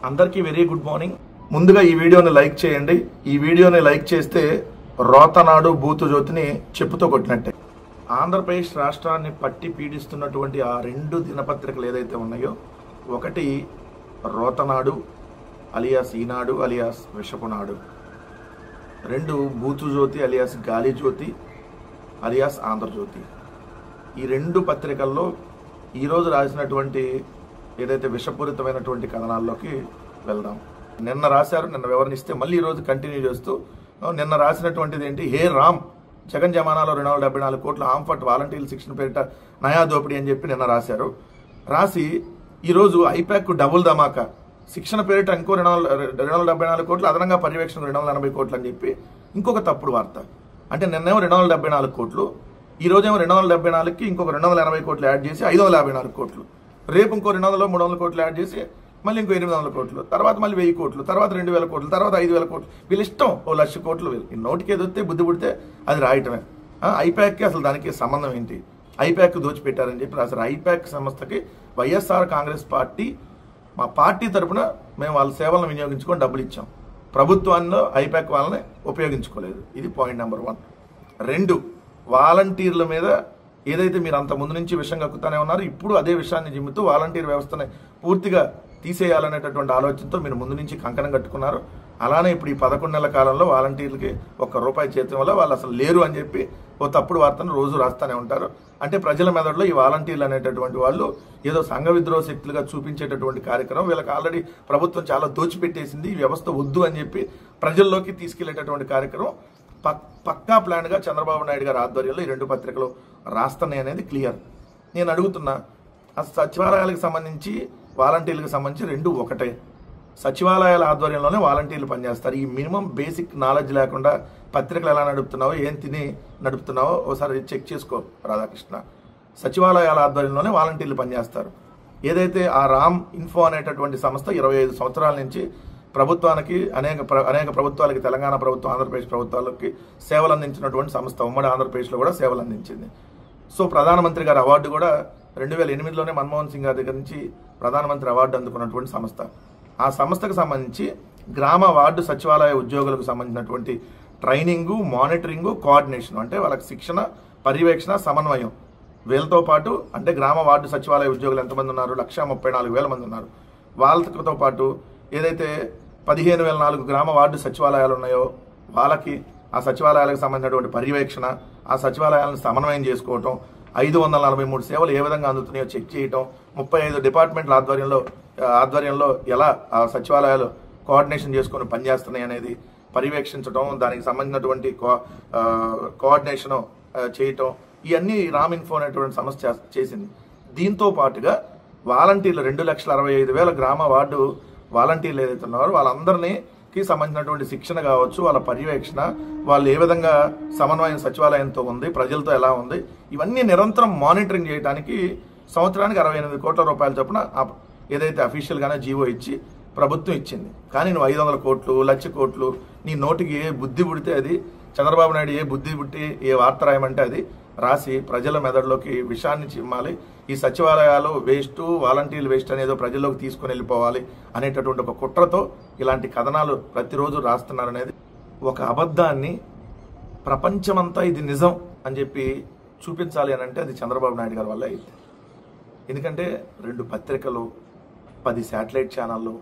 అందరికీ very good morning. ముందుగా ఈ వీడియోని లైక్ చేయండి. ఈ వీడియోని లైక్ చేస్తే రోతనాడు బూతు జ్యోతిని చెప్పుతో కొట్టినట్టే. ఆంధ్రప్రదేశ్ రాష్ట్రాన్ని పట్టి పీడిస్తున్నటువంటి ఆ రెండు దినపత్రికలు ఏదైతే ఉన్నాయో, ఒకటి రోతనాడు అలియాస్ ఈనాడు అలియాస్ విషపునాడు, రెండు బూతు జ్యోతి అలియాస్ గాలి జ్యోతి అలియాస్ ఆంధ్రజ్యోతి. ఈ రెండు పత్రికల్లో ఈరోజు రాసినటువంటి ఏదైతే విషపూరితమైనటువంటి కథనాల్లోకి వెళ్దాం. నిన్న రాశారు, నిన్న వివరణిస్తే మళ్ళీ ఈరోజు కంటిన్యూ చేస్తూ నిన్న రాసినటువంటిది ఏంటి, హే రామ్ జగన్ జమానాలో 274 కోట్ల ఆంఫట్ వాలంటీర్ల శిక్షణ పేరిట నయా దోపిడీ అని చెప్పి నిన్న రాశారు. రాసి ఈరోజు ఐపాక్ డబుల్ ధమాకా శిక్షణ పేరిట ఇంకో 274 కోట్లు, అదనంగా పర్యవేక్షణ 280 కోట్లు అని చెప్పి ఇంకొక తప్పుడు వార్త. అంటే నిన్నేమో 274 కోట్లు, ఈ రోజేమో 274కి ఇంకొక 280 కోట్లు యాడ్ చేసి 554 కోట్లు, రేపు ఇంకో 200 300 కోట్లు యాడ్ చేసి మళ్ళీ ఇంకో 800 కోట్లు, తర్వాత మళ్ళీ 1000 కోట్లు, తర్వాత 2000 కోట్లు, తర్వాత 5000 కోట్లు. వీళ్ళ ఇష్టం, 1,00,000 కోట్లు. ఈ నోటికి ఎదురితే బుద్ధి పుడితే అది రాయటమే. ఐపాక్కి అసలు దానికి సంబంధం ఏంటి, ఐపాక్ దోచిపెట్టారని చెప్పి రాశారు. ఐపాక్ సంస్థకి వైఎస్ఆర్ కాంగ్రెస్ పార్టీ, మా పార్టీ తరఫున మేము వాళ్ళ సేవలను వినియోగించుకొని డబ్బులు ఇచ్చాం. ప్రభుత్వాల్లో ఐపాక్ వాళ్ళని ఉపయోగించుకోలేదు. ఇది పాయింట్ నెంబర్ 1. 2, వాలంటీర్ల మీద ఏదైతే మీరు అంత ముందు నుంచి విషయం కక్కుతానే ఉన్నారు, ఇప్పుడు అదే విషయాన్ని జిమ్ముతూ వాలంటీర్ వ్యవస్థని పూర్తిగా తీసేయాలనేటటువంటి ఆలోచనతో మీరు ముందు నుంచి కంకణం కట్టుకున్నారు. అలానే ఇప్పుడు ఈ 11 నెలల కాలంలో వాలంటీర్లకి ₹1 చేతం వల్ల వాళ్ళు అసలు లేరు అని చెప్పి ఓ తప్పుడు వార్తను రోజు రాస్తూనే ఉంటారు. అంటే ప్రజల మెదడులో ఈ వాలంటీర్లు అనేటటువంటి వాళ్ళు ఏదో సంఘ విద్రోహ శక్తులుగా చూపించేటటువంటి కార్యక్రమం. వీళ్ళకి ఆల్రెడీ ప్రభుత్వం చాలా దోచిపెట్టేసింది, ఈ వ్యవస్థ వద్దు అని చెప్పి ప్రజల్లోకి తీసుకెళ్లేటటువంటి కార్యక్రమం పక్కా ప్లాన్ గా చంద్రబాబు నాయుడు గారి ఆధ్వర్యంలో ఈ రెండు పత్రికలు రాస్తున్నాయి అనేది క్లియర్. నేను అడుగుతున్నా, సచివాలయాలకు సంబంధించి వాలంటీర్లకు సంబంధించి రెండు ఒకటే. సచివాలయాల ఆధ్వర్యంలోనే వాలంటీర్లు పనిచేస్తారు. ఈ మినిమం బేసిక్ నాలెడ్జ్ లేకుండా పత్రికలు ఎలా నడుపుతున్నావో, ఏం తిని నడుపుతున్నావో ఒకసారి చెక్ చేసుకో రాధాకృష్ణ. సచివాలయాల ఆధ్వర్యంలోనే వాలంటీర్లు పనిచేస్తారు. ఏదైతే ఆ రామ్ ఇన్ఫో అనేటటువంటి సంస్థ 25 సంవత్సరాల నుంచి ప్రభుత్వానికి అనేక ప్రభుత్వాలకి, తెలంగాణ ప్రభుత్వం, ఆంధ్రప్రదేశ్ ప్రభుత్వాలకి సేవలు అందించినటువంటి సంస్థ. ఉమ్మడి ఆంధ్రప్రదేశ్లో కూడా సేవలు అందించింది. సో ప్రధానమంత్రి గారి అవార్డు కూడా 2008లోనే మన్మోహన్ సింగ్ గారి దగ్గర నుంచి ప్రధానమంత్రి అవార్డు అందుకున్నటువంటి సంస్థ. ఆ సంస్థకు సంబంధించి గ్రామ వార్డు సచివాలయ ఉద్యోగులకు సంబంధించినటువంటి ట్రైనింగు, మానిటరింగు, కోఆర్డినేషన్, అంటే వాళ్ళకి శిక్షణ, పర్యవేక్షణ, సమన్వయం. వీళ్ళతో పాటు అంటే గ్రామ వార్డు సచివాలయ ఉద్యోగులు ఎంతమంది ఉన్నారు, 134,000 మంది ఉన్నారు. వాళ్ళతో పాటు ఏదైతే 15,004 గ్రామ వార్డు సచివాలయాలు ఉన్నాయో వాళ్ళకి ఆ సచివాలయాలకు సంబంధించినటువంటి పర్యవేక్షణ, ఆ సచివాలయాలను సమన్వయం చేసుకోవటం, 543 సేవలు ఏ విధంగా అందుతున్నాయో చెక్ చేయటం, 35 డిపార్ట్మెంట్ల ఆధ్వర్యంలో ఎలా ఆ సచివాలయాలు కోఆర్డినేషన్ చేసుకొని పనిచేస్తున్నాయి అనేది పర్యవేక్షించడం, దానికి సంబంధించినటువంటి కోఆర్డినేషన్ చేయటం, ఇవన్నీ రామ్ ఇన్ఫో అనేటువంటి సంస్థ చేసింది. దీంతో పాటుగా వాలంటీర్లు 2,65,000 గ్రామ వార్డు వాలంటీర్లు ఏదైతే ఉన్నారో వాళ్ళందరికీ సంబంధించినటువంటి శిక్షణ కావచ్చు, వాళ్ళ పర్యవేక్షణ, వాళ్ళు ఏ విధంగా సమన్వయం సచివాలయంతో ఉంది, ప్రజలతో ఎలా ఉంది, ఇవన్నీ నిరంతరం మానిటరింగ్ చేయడానికి సంవత్సరానికి 68 కోట్ల రూపాయల చొప్పున ఏదైతే అఫీషియల్గానే జీవో ఇచ్చి ప్రభుత్వం ఇచ్చింది. కానీ నువ్వు 500 కోట్లు, 1,00,000 కోట్లు, నీ నోటికి ఏ బుద్ధి పుడితే అది, చంద్రబాబు నాయుడు ఏ బుద్ధి పుట్టి ఏ వార్త రాయమంటే అది రాసి ప్రజల మెదడులోకి విషయాన్ని చిమ్మాలి. ఈ సచివాలయాలు వేస్ట్, వాలంటీర్లు వేస్ట్ అనేదో ప్రజల్లోకి తీసుకుని వెళ్ళిపోవాలి అనేటటువంటి ఒక కుట్రతో ఇలాంటి కథనాలు ప్రతిరోజు రాస్తున్నారనేది ఒక అబద్ధాన్ని ప్రపంచమంతా ఇది నిజం అని చెప్పి చూపించాలి అని అంటే అది చంద్రబాబు నాయుడు గారి వల్ల అయింది. ఎందుకంటే 2 పత్రికలు, 10 శాటిలైట్ ఛానళ్ళు,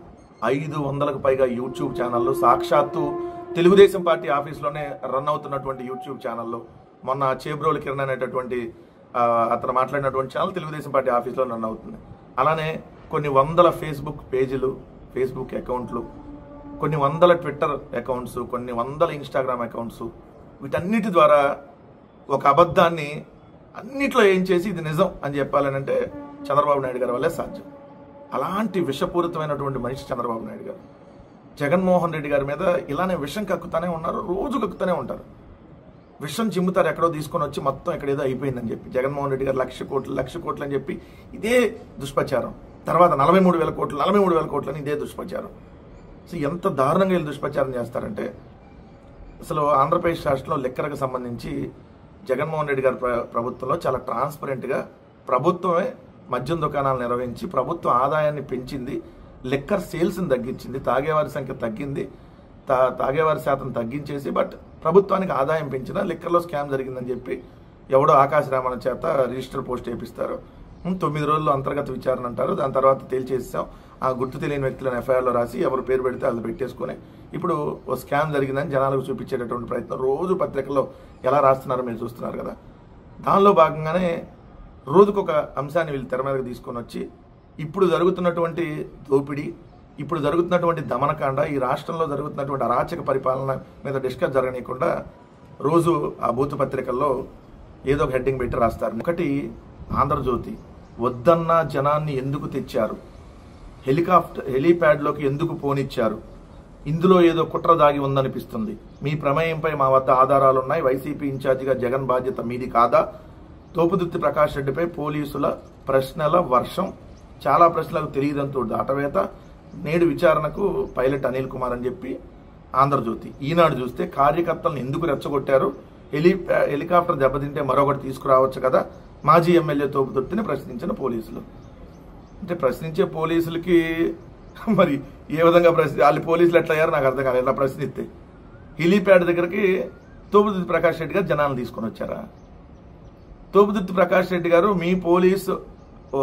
500కు పైగా యూట్యూబ్ ఛానళ్ళు, సాక్షాత్తు తెలుగుదేశం పార్టీ ఆఫీస్లోనే రన్ అవుతున్నటువంటి యూట్యూబ్ ఛానళ్ళు, మొన్న చేబ్రోలు కిరణ్ అనేటటువంటి అతను మాట్లాడినటువంటి ఛానల్ తెలుగుదేశం పార్టీ ఆఫీస్లో రన్ అవుతుంది. అలానే కొన్ని వందల ఫేస్బుక్ పేజీలు, ఫేస్బుక్ అకౌంట్లు, కొన్ని వందల ట్విట్టర్ అకౌంట్స్, కొన్ని వందల ఇన్స్టాగ్రామ్ అకౌంట్స్, వీటన్నిటి ద్వారా ఒక అబద్ధాన్ని అన్నిట్లో ఏం చేసి ఇది నిజం అని చెప్పాలని అంటే చంద్రబాబు నాయుడు గారి వల్లే సాధ్యం. అలాంటి విషపూరితమైనటువంటి మనిషి చంద్రబాబు నాయుడు గారు. జగన్మోహన్ రెడ్డి గారి మీద ఇలానే విషం కక్కుతానే ఉన్నారు, రోజు కక్కుతానే ఉంటారు. విషం చిమ్ముతారు, ఎక్కడో తీసుకొని వచ్చి మొత్తం ఇక్కడ ఏదో అయిపోయిందని చెప్పి జగన్మోహన్ రెడ్డి గారు 1,00,000 కోట్లు అని చెప్పి ఇదే దుష్ప్రచారం. తర్వాత 43,000 కోట్లు అని ఇదే దుష్ప్రచారం. సో ఎంత దారుణంగా వీళ్ళు దుష్ప్రచారం చేస్తారంటే, అసలు ఆంధ్రప్రదేశ్ రాష్ట్రంలో లెక్కలకు సంబంధించి జగన్మోహన్ రెడ్డి గారి ప్రభుత్వంలో చాలా ట్రాన్స్పరెంట్గా ప్రభుత్వమే మద్యం దుకాణాలు నిర్వహించి ప్రభుత్వ ఆదాయాన్ని పెంచింది. లిక్కర్ సేల్స్ని తగ్గించింది, తాగేవారి సంఖ్య తగ్గింది, తాగేవారి శాతం తగ్గించేసి బట్ ప్రభుత్వానికి ఆదాయం పెంచిన లిక్కర్లో స్కామ్ జరిగిందని చెప్పి ఎవడో ఆకాశ రామన్న చేత రిజిస్టర్ పోస్ట్ చేపిస్తారు. 9 రోజుల్లో అంతర్గత విచారణ అంటారు. దాని తర్వాత తేల్చేసాం. ఆ గుర్తు తెలియని వ్యక్తులను ఎఫ్ఐఆర్లో రాసి ఎవరు పేరు పెడితే అది పెట్టేసుకుని ఇప్పుడు ఓ స్కామ్ జరిగిందని జనాలకు చూపించేటటువంటి ప్రయత్నం రోజు పత్రికల్లో ఎలా రాస్తున్నారో మీరు చూస్తున్నారు కదా. దానిలో భాగంగానే రోజుకొక అంశాన్ని వీళ్ళు తెర మీదకి తీసుకొని వచ్చి ఇప్పుడు జరుగుతున్నటువంటి దోపిడీ, ఇప్పుడు జరుగుతున్నటువంటి దమనకాండ, ఈ రాష్ట్రంలో జరుగుతున్నటువంటి అరాచక పరిపాలన మీద డిస్కస్ జరగనీయకుండా రోజు ఆ బూతు పత్రికల్లో ఏదో ఒక హెడ్డింగ్ పెట్టి రాస్తారు. ఒకటి ఆంధ్రజ్యోతి, వద్దన్న జనాన్ని ఎందుకు తెచ్చారు, హెలీప్యాడ్లోకి ఎందుకు పోనిచ్చారు, ఇందులో ఏదో కుట్ర దాగి ఉందనిపిస్తుంది, మీ ప్రమేయంపై మా వద్ద ఆధారాలున్నాయి, వైసీపీ ఇన్ఛార్జిగా జగన్ బాధ్యత మీది కాదా, తోపుదుర్తి ప్రకాష్ రెడ్డిపై పోలీసుల ప్రశ్నల వర్షం, చాలా ప్రశ్నలకు తెలియదంటూ దాటవేత, నేడు విచారణకు పైలట్ అనిల్ కుమార్ అని చెప్పి ఆంధ్రజ్యోతి. ఈనాడు చూస్తే కార్యకర్తలను ఎందుకు రెచ్చగొట్టారు, హెలికాప్టర్ దెబ్బతింటే మరొకటి తీసుకురావచ్చు కదా, మాజీ ఎమ్మెల్యే తోపుదుర్తిని ప్రశ్నించిన పోలీసులు. అంటే ప్రశ్నించే పోలీసులకి మరి ఏ విధంగా వాళ్ళు పోలీసులు ఎట్లా అయ్యారో నాకు అర్థం కాలేదు. ఇలా ప్రశ్నిస్తే హెలీప్యాడ్ దగ్గరికి తోపుదుర్తి ప్రకాష్ రెడ్డి గారు జనాలను తీసుకొని వచ్చారా? తోపుదుర్తి ప్రకాష్ రెడ్డి గారు మీ పోలీసు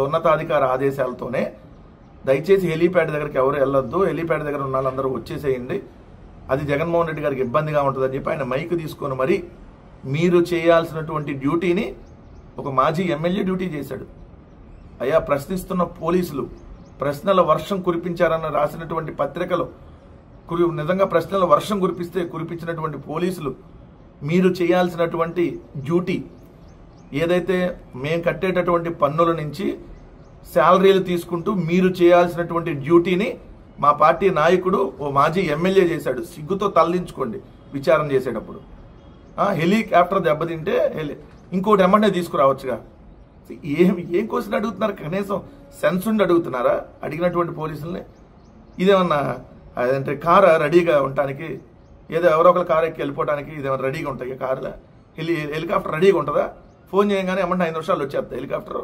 ఉన్నతాధికార ఆదేశాలతోనే దయచేసి హెలీప్యాడ్ దగ్గరికి ఎవరు వెళ్ళొద్దు, హెలీప్యాడ్ దగ్గర ఉన్న వాళ్ళందరూ వచ్చేసేయండి, అది జగన్మోహన్ రెడ్డి గారికి ఇబ్బందిగా ఉంటుందని చెప్పి ఆయన మైక్ తీసుకొని మరి మీరు చేయాల్సినటువంటి డ్యూటీని ఒక మాజీ ఎమ్మెల్యే డ్యూటీ చేశాడు. అయ్యా, ప్రశ్నిస్తున్న పోలీసులు ప్రశ్నల వర్షం కురిపించారన్న రాసినటువంటి పత్రికలు నిజంగా ప్రశ్నల వర్షం కురిపించినటువంటి పోలీసులు మీరు చేయాల్సినటువంటి డ్యూటీ ఏదైతే మేము కట్టేటటువంటి పన్నుల నుంచి శాలరీలు తీసుకుంటూ మీరు చేయాల్సినటువంటి డ్యూటీని మా పార్టీ నాయకుడు ఓ మాజీ ఎమ్మెల్యే చేశాడు. సిగ్గుతో తలదించుకోండి విచారణ చేసేటప్పుడు. హెలికాప్టర్ దెబ్బతింటే ఇంకోటి ఎమ్మెల్యే తీసుకురావచ్చుగా. ఏం క్వశ్చన్ అడుగుతున్నారు? కనీసం సెన్స్ ఉండి అడుగుతున్నారా అడిగినటువంటి పోలీసుల్ని? ఇదేమన్నా అదంటే కారు రెడీగా ఉండటానికి, ఏదో ఎవరో ఒకరు కారు ఎక్కి వెళ్ళిపోవడానికి ఇదేమన్నా రెడీగా ఉంటాయి కారులో? హెలికాప్టర్ రెడీగా ఉంటుందా? ఫోన్ చేయగానే ఏమన్నా 5 నిమిషాలు వచ్చేస్తా హెలికాప్టర్.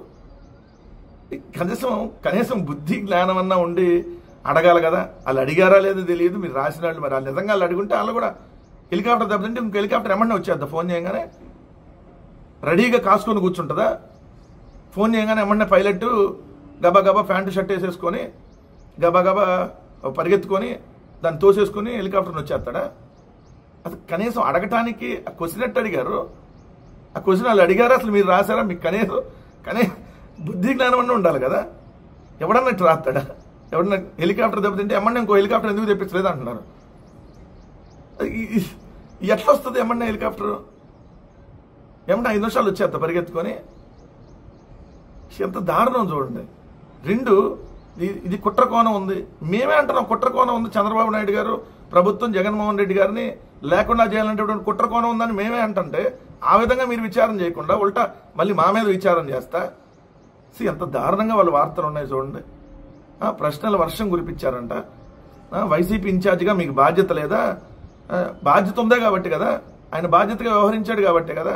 కనీసం బుద్ధి జ్ఞానం అన్నా ఉండి అడగాలి కదా. వాళ్ళు అడిగారా లేదో తెలియదు, మీరు రాసిన వాళ్ళు మరి వాళ్ళు నిజంగా వాళ్ళు అడుగుంటే వాళ్ళు కూడా హెలికాప్టర్ దెబ్బతింటే ఇంకో హెలికాప్టర్ ఏమన్నా వచ్చేద్దా? ఫోన్ చేయగానే రెడీగా కాసుకొని కూర్చుంటుందా? ఫోన్ చేయగానే ఏమన్నా పైలట్ గబా గబా ప్యాంటు షర్ట్ వేసేసుకొని గబా గబా పరిగెత్తుకొని దాన్ని తోసేసుకొని హెలికాప్టర్ని వచ్చేస్తాడా? అసలు కనీసం అడగటానికి ఆ క్వశ్చన్ ఎట్టు అడిగారు? ఆ క్వశ్చన్ వాళ్ళు అడిగారా? అసలు మీరు రాశారా? మీకు కనీసం బుద్ధి జ్ఞానం అన్న ఉండాలి కదా. ఎవడన్నా ఇట్లా రాస్తాడా? ఎవడన్నా హెలికాప్టర్ దెబ్బతింటే ఏమన్నా ఇంకో హెలికాప్టర్ ఎందుకు తెప్పించలేదు అంటున్నారు. ఎట్లా వస్తుంది ఏమన్నా హెలికాప్టర్? ఏమన్నా 5 నిమిషాలు వచ్చేస్తా పరిగెత్తుకొని. ఎంత దారుణం చూడండి. 2, ఇది కుట్రకోణం ఉంది. మేమే అంటున్నాం కుట్రకోణం ఉంది. చంద్రబాబు నాయుడు గారు ప్రభుత్వం జగన్మోహన్ రెడ్డి గారిని లేకుండా చేయాలంటే కుట్రకోణం ఉందని మేమే అంటుంటే ఆ విధంగా మీరు విచారణ చేయకుండా ఉల్టా మళ్ళీ మా మీద విచారణ చేస్తా. ఎంత దారుణంగా వాళ్ళ వార్తలు ఉన్నాయి చూడండి. ప్రశ్నల వర్షం కురిపించారంట. వైసీపీ ఇన్ఛార్జిగా మీకు బాధ్యత లేదా? బాధ్యత ఉందే కాబట్టి కదా, ఆయన బాధ్యతగా వ్యవహరించాడు కాబట్టే కదా.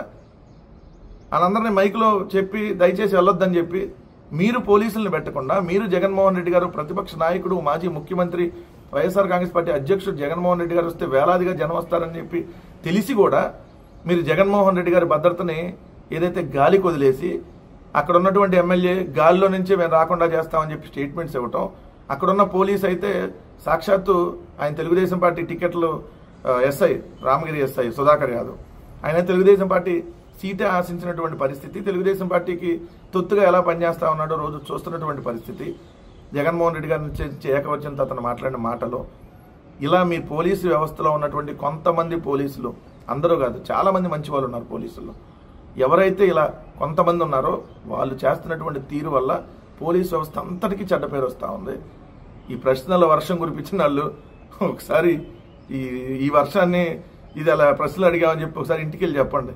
వాళ్ళందరినీ మైక్లో చెప్పి దయచేసి వెళ్ళొద్దని చెప్పి మీరు పోలీసులను పెట్టకుండా, మీరు జగన్మోహన్ రెడ్డి గారు ప్రతిపక్ష నాయకుడు, మాజీ ముఖ్యమంత్రి, వైఎస్ఆర్ కాంగ్రెస్ పార్టీ అధ్యక్షుడు జగన్మోహన్ రెడ్డి గారు వస్తే వేలాదిగా జనం వస్తారని చెప్పి తెలిసి కూడా మీరు జగన్మోహన్ రెడ్డి గారి భద్రతని ఏదైతే గాలికి వదిలేసి అక్కడ ఉన్నటువంటి ఎమ్మెల్యే గాలిలో నుంచే మేము రాకుండా చేస్తామని చెప్పి స్టేట్మెంట్స్ ఇవ్వటం, అక్కడున్న పోలీస్ అయితే సాక్షాత్తు ఆయన తెలుగుదేశం పార్టీ టికెట్లు ఎస్ఐ రామగిరి ఎస్ఐ సుధాకర్ యాదవ్, ఆయన తెలుగుదేశం పార్టీ సీటే ఆశించినటువంటి పరిస్థితి, తెలుగుదేశం పార్టీకి తొత్తుగా ఎలా పనిచేస్తా ఉన్నాడో రోజు చూస్తున్నటువంటి పరిస్థితి, జగన్మోహన్ రెడ్డి గారి నుంచి ఏకవచనంతో అతను మాట్లాడిన మాటలు, ఇలా మీ పోలీసు వ్యవస్థలో ఉన్నటువంటి కొంతమంది పోలీసులు, అందరూ కాదు చాలా మంది మంచి వాళ్ళు ఉన్నారు పోలీసుల్లో, ఎవరైతే ఇలా కొంతమంది ఉన్నారో వాళ్ళు చేస్తున్నటువంటి తీరు వల్ల పోలీసు వ్యవస్థ అంతటికీ చెడ్డ పేరు వస్తూ ఉంది. ఈ ప్రశ్నల వర్షం కురిపించిన వాళ్ళు ఒకసారి ఈ వర్షాన్ని ఇది అలా ప్రశ్నలు అడిగామని చెప్పి ఒకసారి ఇంటికి వెళ్ళి చెప్పండి,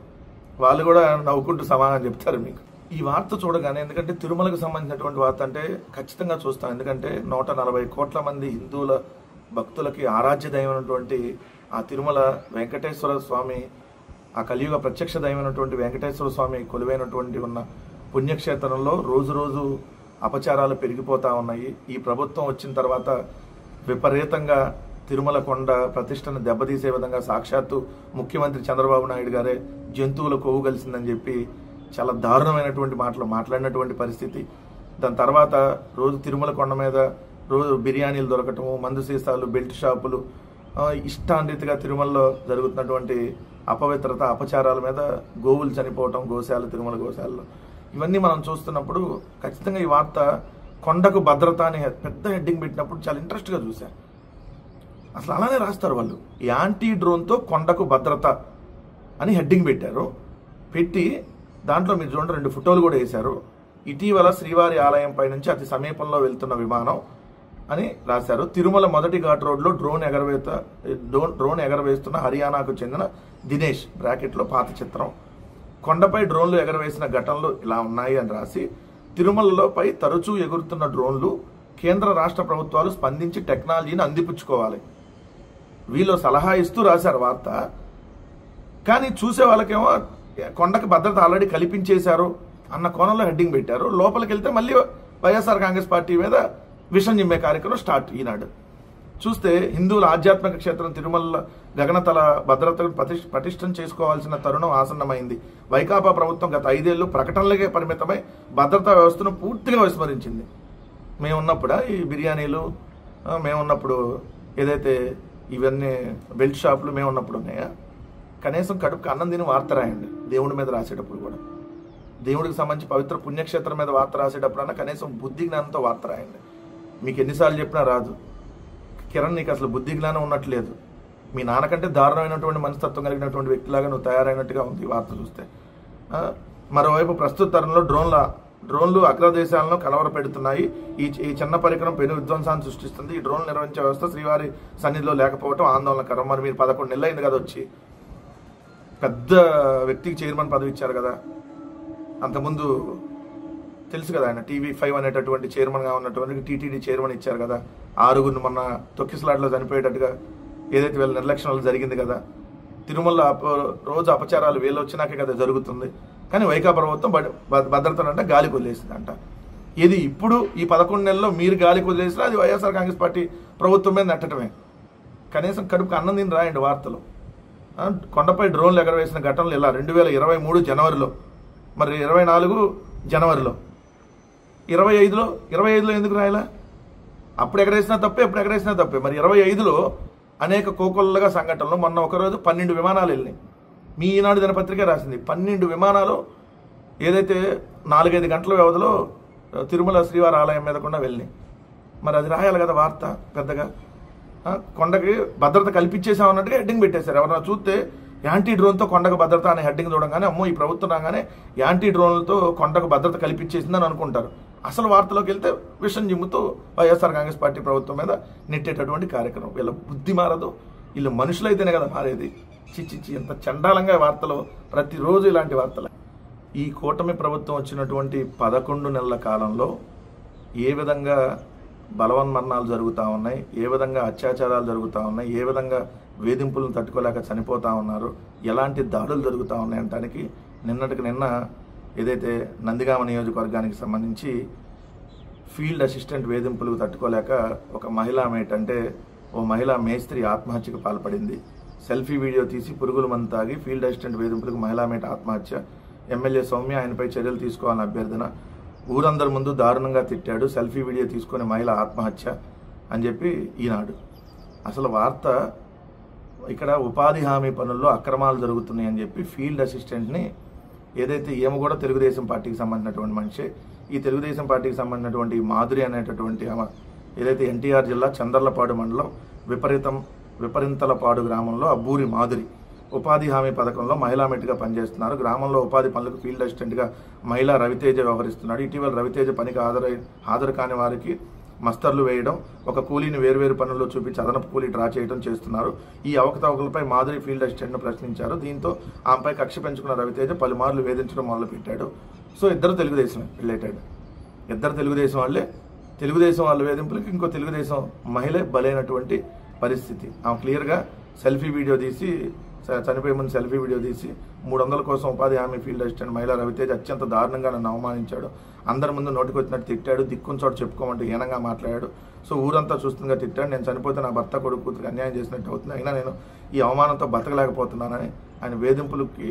వాళ్ళు కూడా నవ్వుకుంటూ సమాధానం చెప్తారు మీకు. ఈ వార్త చూడగానే, ఎందుకంటే తిరుమలకు సంబంధించినటువంటి వార్త అంటే ఖచ్చితంగా చూస్తాం. ఎందుకంటే 140 కోట్ల మంది హిందువుల భక్తులకి ఆరాధ్య దైవమైనటువంటి ఆ తిరుమల వెంకటేశ్వర స్వామి, ఆ కలియుగ ప్రత్యక్ష దైవమైనటువంటి వెంకటేశ్వర స్వామి కొలువైనటువంటి ఉన్న పుణ్యక్షేత్రంలో రోజు రోజు అపచారాలు పెరిగిపోతూ ఉన్నాయి. ఈ ప్రభుత్వం వచ్చిన తర్వాత విపరీతంగా తిరుమల కొండ ప్రతిష్టను దెబ్బతీసే విధంగా సాక్షాత్తు ముఖ్యమంత్రి చంద్రబాబు నాయుడు గారే జంతువుల కొవ్వు కలిసిందని చెప్పి చాలా దారుణమైనటువంటి మాటలు మాట్లాడినటువంటి పరిస్థితి. దాని తర్వాత రోజు తిరుమల కొండ మీద రోజు బిర్యానీలు దొరకటము, మందు సీసాలు, బెల్ట్ షాపులు, ఇష్టాన్రీతిగా తిరుమలలో జరుగుతున్నటువంటి అపవిత్రత, అపచారాల మీద గోవులు చనిపోవటం, గోశాల, తిరుమల గోశాలలో ఇవన్నీ మనం చూస్తున్నప్పుడు ఖచ్చితంగా ఈ వార్త కొండకు భద్రత అని పెద్ద హెడ్డింగ్ పెట్టినప్పుడు చాలా ఇంట్రెస్ట్గా చూశాను. అసలు అలానే రాస్తారు వాళ్ళు. యాంటీ డ్రోన్తో కొండకు భద్రత అని హెడ్డింగ్ పెట్టారు. పెట్టి దాంట్లో మీరు చూడండి 2 ఫోటోలు కూడా వేశారు. ఇటీవల శ్రీవారి ఆలయంపై నుంచి అతి సమీపంలో వెళ్తున్న విమానం అని రాశారు. తిరుమల మొదటి ఘాట్ రోడ్లో డ్రోన్ ఎగరవేస్తున్న హర్యానాకు చెందిన దినేష్ బ్రాకెట్లో పాత చిత్రం. కొండపై డ్రోన్లు ఎగరవేసిన ఘటనలు ఇలా ఉన్నాయి అని రాసి, తిరుమలలోపై తరచూ ఎగురుతున్న డ్రోన్లు కేంద్ర రాష్ట్ర ప్రభుత్వాలు స్పందించి టెక్నాలజీని అందిపుచ్చుకోవాలి. వీళ్ళు సలహా ఇస్తూ రాశారు వార్త. కానీ చూసే వాళ్ళకేమో కొండకి భద్రత ఆల్రెడీ కల్పించేశారు అన్న కోణంలో హెడ్డింగ్ పెట్టారు. లోపలికి వెళ్తే మళ్ళీ వైఎస్ఆర్ కాంగ్రెస్ పార్టీ మీద విషం జిమ్మే కార్యక్రమం స్టార్ట్. ఈనాడు చూస్తే హిందువుల ఆధ్యాత్మిక క్షేత్రం తిరుమల గగనతల భద్రతను పటిష్టం చేసుకోవాల్సిన తరుణం ఆసన్నమైంది. వైకాపా ప్రభుత్వం గత 5 ఏళ్లు ప్రకటనలకే పరిమితమై భద్రతా వ్యవస్థను పూర్తిగా విస్మరించింది. మేమున్నప్పుడు ఈ బిర్యానీలు, మేమున్నప్పుడు ఏదైతే ఇవన్నీ బెల్ట్ షాపులు మేమున్నప్పుడు ఉన్నాయా? కనీసం కడుపుకి అన్నం తిని వార్త రాయండి. దేవుడి మీద రాసేటప్పుడు కూడా, దేవుడికి సంబంధించి పవిత్ర పుణ్యక్షేత్రం మీద వార్త రాసేటప్పుడన్నా కనీసం బుద్ధి జ్ఞానంతో వార్త రాయండి. మీకు ఎన్నిసార్లు చెప్పినా రాదు. కిరణ్, నీకు అసలు బుద్ధి జ్ఞానం ఉన్నట్లేదు. మీ నాన్నకంటే దారుణమైనటువంటి మనస్తత్వం కలిగినటువంటి వ్యక్తిలాగా నువ్వు తయారైనట్టుగా ఉంది ఈ వార్త చూస్తే. మరోవైపు ప్రస్తుత తరంలో డ్రోన్లు అగ్రదేశాలను కలవరపెడుతున్నాయి. ఈ చిన్న పరికరం పెను విధ్వంసాన్ని సృష్టిస్తుంది. ఈ డ్రోన్లు నిర్వహించే వ్యవస్థ శ్రీవారి సన్నిధిలో లేకపోవడం ఆందోళనకరం. మరి మీరు 11 నెలలు అయింది కదా వచ్చి, పెద్ద వ్యక్తికి చైర్మన్ పదవి ఇచ్చారు కదా. అంతకుముందు తెలుసు కదా, ఆయన TV5 అనేటటువంటి చైర్మన్గా ఉన్నటువంటి టీటీడీ చైర్మన్ ఇచ్చారు కదా. 6గురిని మొన్న తొక్కిసలాట్లో చనిపోయేటట్టుగా ఏదైతే వీళ్ళ నిర్లక్ష్యం జరిగింది కదా. తిరుమల రోజు అపచారాలు వీళ్ళు వచ్చినాకే కదా జరుగుతుంది. కానీ వైకాపా ప్రభుత్వం భద్రతనంట గాలికి వదిలేసిందంట. ఇది ఇప్పుడు ఈ 11 నెలల్లో మీరు గాలికి వదిలేసినా అది వైఎస్ఆర్ కాంగ్రెస్ పార్టీ ప్రభుత్వం మీద నెట్టడమే. కనీసం కడుపుకి అన్నం తిని రాయండి వార్తలు. కొండపై డ్రోన్లు ఎగరవేసిన ఘటనలు ఇలా 2023 జనవరిలో, మరి 24 జనవరిలో, 25లో ఎందుకు రాయాలా? అప్పుడు ఎగరేసినా తప్పే, ఎప్పుడు ఎగరేసినా తప్పే. మరి 25లో అనేక కోకొల్లగా సంఘటనలు. మొన్న ఒకరోజు 12 విమానాలు వెళ్ళినాయి. మీ ఈనాడు దినపత్రిక రాసింది 12 విమానాలు ఏదైతే 4-5 గంటల వ్యవధిలో తిరుమల శ్రీవారి ఆలయం మీద కూడా వెళ్ళినాయి. మరి అది రాయాలి కదా వార్త పెద్దగా. కొండకి భద్రత కల్పించేసామన్నట్టుగా హెడ్డింగ్ పెట్టేశారు. ఎవరైనా చూస్తే యాంటీ డ్రోన్తో కొండకు భద్రత అనే హెడ్డింగ్ చూడగానే అమ్మో ఈ ప్రభుత్వం రాగానే యాంటీ డ్రోన్లతో కొండకు భద్రత కల్పించేసిందని అనుకుంటారు. అసలు వార్తలోకి వెళ్తే విషం జిమ్ముతూ వైఎస్ఆర్ కాంగ్రెస్ పార్టీ ప్రభుత్వం మీద నెట్టేటటువంటి కార్యక్రమం. వీళ్ళ బుద్ధి మారదు. వీళ్ళు మనుషులైతేనే కదా మారేది. చిచ్చిచ్చి ఎంత చండాలంగా వార్తలు, ప్రతిరోజు ఇలాంటి వార్తలు. ఈ కూటమి ప్రభుత్వం వచ్చినటువంటి 11 నెలల కాలంలో ఏ విధంగా బలవన్మరణాలు జరుగుతూ ఉన్నాయి, ఏ విధంగా అత్యాచారాలు జరుగుతూ ఉన్నాయి, ఏ విధంగా వేధింపులను తట్టుకోలేక చనిపోతూ ఉన్నారు, ఎలాంటి దాడులు జరుగుతూ ఉన్నాయంటానికి నిన్నటికి నిన్న ఏదైతే నందిగామ నియోజకవర్గానికి సంబంధించి ఫీల్డ్ అసిస్టెంట్ వేధింపులకు తట్టుకోలేక ఒక మహిళా మేట్, అంటే ఓ మహిళా మేస్త్రి ఆత్మహత్యకు పాల్పడింది. సెల్ఫీ వీడియో తీసి పురుగుల మందు తాగి ఫీల్డ్ అసిస్టెంట్ వేధింపులకు మహిళా మేట్ ఆత్మహత్య. ఎమ్మెల్యే సౌమ్య ఆయనపై చర్యలు తీసుకోవాలని అభ్యర్థన. ఊరందరి ముందు దారుణంగా తిట్టాడు, సెల్ఫీ వీడియో తీసుకుని మహిళ ఆత్మహత్య అని చెప్పి ఈనాడు. అసలు వార్త ఇక్కడ ఉపాధి హామీ పనుల్లో అక్రమాలు జరుగుతున్నాయి అని చెప్పి ఫీల్డ్ అసిస్టెంట్ని ఏదైతే ఏమో కూడా తెలుగుదేశం పార్టీకి సంబంధించినటువంటి మనిషి, ఈ తెలుగుదేశం పార్టీకి సంబంధించినటువంటి మాధురి అనేటటువంటి ఆమె ఏదైతే ఎన్టీఆర్ జిల్లా చందర్లపాడు మండలం విపరింతలపాడు గ్రామంలో అబ్బూరి మాధురి ఉపాధి హామీ పథకంలో మహిళా మెట్గా పనిచేస్తున్నారు. గ్రామంలో ఉపాధి పనులకు ఫీల్డ్ అసిస్టెంట్గా మహిళా రవితేజ వ్యవహరిస్తున్నాడు. ఇటీవల రవితేజ పనికి హాజరు కాని వారికి మస్తర్లు వేయడం, ఒక కూలీని వేర్వేరు పనుల్లో చూపించి అదనపు కూలీ డ్రా చేయడం చేస్తున్నారు. ఈ అవకతవకలపై మాధురి ఫీల్డ్ అసిస్టెంట్ను ప్రశ్నించారు. దీంతో ఆమెపై కక్ష పెంచుకున్న రవితేజ పలుమార్లు వేధించడం మొదలుపెట్టాడు. సో ఇద్దరు తెలుగుదేశం రిలేటెడ్, ఇద్దరు తెలుగుదేశం వాళ్ళే. తెలుగుదేశం వాళ్ళ వేధింపులకి ఇంకో తెలుగుదేశం మహిళ బలైనటువంటి పరిస్థితి. ఆమె క్లియర్గా సెల్ఫీ వీడియో తీసి చనిపోయే ముందు సెల్ఫీ వీడియో తీసి 300 కోసం ఉపాధి హామీ ఫీల్డ్ అసిస్టెంట్ మహిళా రవితేజ అత్యంత దారుణంగా నన్ను అవమానించాడు. అందరి ముందు నోటికి వచ్చినట్టు తిట్టాడు. దిక్కుని చోట చెప్పుకోమంటే హీనంగా మాట్లాడాడు. సో ఊరంతా చూస్తుందిగా తిట్టాడు. నేను చనిపోతే నా భర్త కొడుకు కూతురికి అన్యాయం చేసినట్టు అవుతుంది. అయినా నేను ఈ అవమానంతో బతకలేకపోతున్నానని ఆయన వేధింపులకి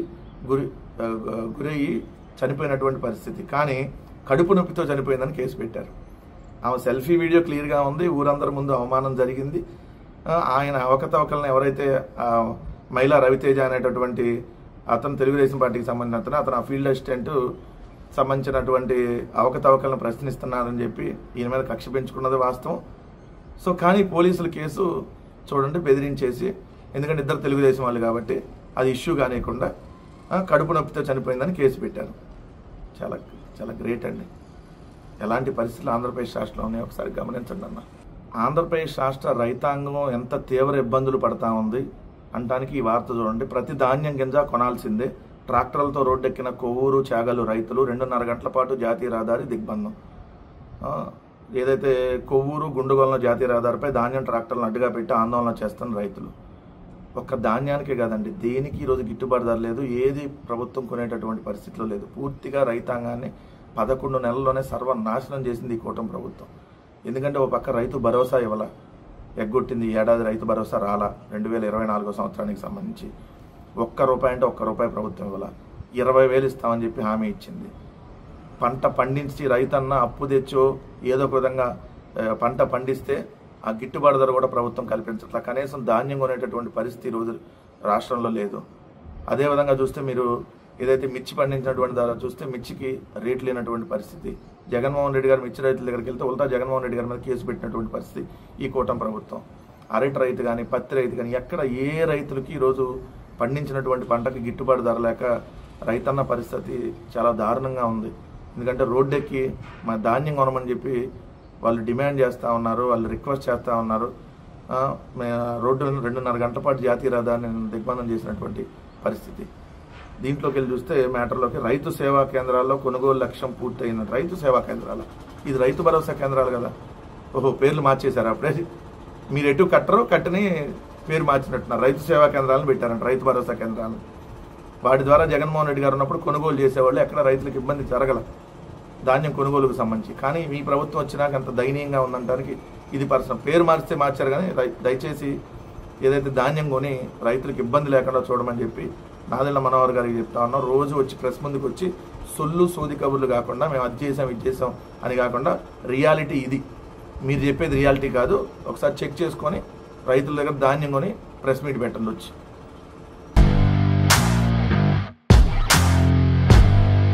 గురయ్యి చనిపోయినటువంటి పరిస్థితి. కానీ కడుపు నొప్పితో చనిపోయిందని కేసు పెట్టారు. ఆమె సెల్ఫీ వీడియో క్లియర్గా ఉంది. ఊరందరి ముందు అవమానం జరిగింది. ఆయన అవకతవకలను ఎవరైతే మహిళా రవితేజ అనేటటువంటి అతను తెలుగుదేశం పార్టీకి సంబంధించిన అతను ఆ ఫీల్డ్ అసిస్టెంట్ సంబంధించినటువంటి అవకతవకలను ప్రశ్నిస్తున్నారని చెప్పి ఈయన మీద కక్ష పెంచుకున్నది వాస్తవం. సో కానీ పోలీసులు కేసు చూడండి బెదిరించేసి, ఎందుకంటే ఇద్దరు తెలుగుదేశం వాళ్ళు కాబట్టి అది ఇష్యూ కానియకుండా కడుపు నొప్పితో చనిపోయిందని కేసు పెట్టారు. చాలా చాలా గ్రేట్ అండి. ఎలాంటి పరిస్థితులు ఆంధ్రప్రదేశ్ రాష్ట్రంలో ఉన్నాయో ఒకసారి గమనించండి అన్న. ఆంధ్రప్రదేశ్ రాష్ట్ర రైతాంగం ఎంత తీవ్ర ఇబ్బందులు పడతా ఉంది అంటానికి ఈ వార్త చూడండి. ప్రతి ధాన్యం గింజ కొనాల్సిందే. ట్రాక్టర్లతో రోడ్డెక్కిన కొవ్వూరు చాగలు రైతులు 2.5 గంటల పాటు జాతీయ రహదారి దిగ్బంధం. ఏదైతే కొవ్వూరు గుండుగొలన జాతీయ రహదారిపై ధాన్యం ట్రాక్టర్లను అడ్డుగా పెట్టి ఆందోళన చేస్తున్న రైతులు. ఒక్క ధాన్యానికే కాదండి, దేనికి ఈరోజు గిట్టుబాటు ధర లేదు. ఏది ప్రభుత్వం కొనేటటువంటి పరిస్థితిలో లేదు. పూర్తిగా రైతాంగాన్ని 11 నెలల్లోనే సర్వనాశనం చేసింది ఈ కూటమి ప్రభుత్వం. ఎందుకంటే ఒక పక్క రైతు భరోసా ఇవ్వాల, ఎగ్గొట్టింది. ఏడాది రైతు భరోసా రాలా 2024 సంవత్సరానికి సంబంధించి. ₹1 అంటే ₹1 ప్రభుత్వం ఇవ్వాల. 20,000 ఇస్తామని చెప్పి హామీ ఇచ్చింది. పంట పండించి రైతన్న అప్పు తెచ్చో ఏదో ఒక విధంగా పంట పండిస్తే ఆ గిట్టుబాటు ధర కూడా ప్రభుత్వం కల్పించట్లా. కనీసం ధాన్యం కొనేటటువంటి పరిస్థితి ఈరోజు రాష్ట్రంలో లేదు. అదేవిధంగా చూస్తే మీరు ఏదైతే మిర్చి పండించినటువంటి ధర చూస్తే మిర్చికి రేట్లు లేనటువంటి పరిస్థితి. జగన్మోహన్ రెడ్డి గారు మిర్చి రైతుల దగ్గరికి వెళ్తే ఉల్టా జగన్మోహన్ రెడ్డి గారి మీద కేసు పెట్టినటువంటి పరిస్థితి ఈ కూటమి ప్రభుత్వం. అరటి రైతు కానీ పత్తి రైతు కానీ ఎక్కడ ఏ రైతులకి ఈరోజు పండించినటువంటి పంటకి గిట్టుబాటు ధర లేక రైతన్న పరిస్థితి చాలా దారుణంగా ఉంది. ఎందుకంటే రోడ్డెక్కి మా ధాన్యం కొనమని చెప్పి వాళ్ళు డిమాండ్ చేస్తూ ఉన్నారు, వాళ్ళు రిక్వెస్ట్ చేస్తూ ఉన్నారు. రోడ్డు 2.5 గంటల పాటు జాతీయ రహదారిని దిగ్బంధం చేసినటువంటి పరిస్థితి. దీంట్లోకి వెళ్ళి చూస్తే మ్యాటర్లోకి రైతు సేవా కేంద్రాల్లో కొనుగోలు లక్ష్యం పూర్తయింది. రైతు సేవా కేంద్రాలు, ఇది రైతు భరోసా కేంద్రాలు కదా. ఓహో, పేర్లు మార్చేశారు. అప్పుడే మీరు ఎటు కట్టరు, కట్టని పేరు మార్చినట్టున్నారు. రైతు సేవా కేంద్రాలను పెట్టారంట, రైతు భరోసా కేంద్రాలను. వాటి ద్వారా జగన్మోహన్ రెడ్డి గారు ఉన్నప్పుడు కొనుగోలు చేసేవాళ్ళు, ఎక్కడ రైతులకు ఇబ్బంది జరగల ధాన్యం కొనుగోలుకు సంబంధించి. కానీ మీ ప్రభుత్వం వచ్చినాక అంత దయనీయంగా ఉందంటానికి ఇది పర్సన్. పేరు మార్చితే మార్చారు కానీ దయచేసి ఏదైతే ధాన్యం కొని రైతులకు ఇబ్బంది లేకుండా చూడమని చెప్పి నాదెళ్ల మనోహర్ గారికి చెప్తా ఉన్నాం. రోజు వచ్చి ప్రెస్ ముందుకు వచ్చి సొల్లు సోది కబుర్లు కాకుండా మేము అది చేసాం ఇది చేసాం అని కాకుండా రియాలిటీ ఇది, మీరు చెప్పేది రియాలిటీ కాదు, ఒకసారి చెక్ చేసుకొని రైతుల దగ్గర ధాన్యం కొని ప్రెస్ మీట్ పెట్టండి వచ్చి.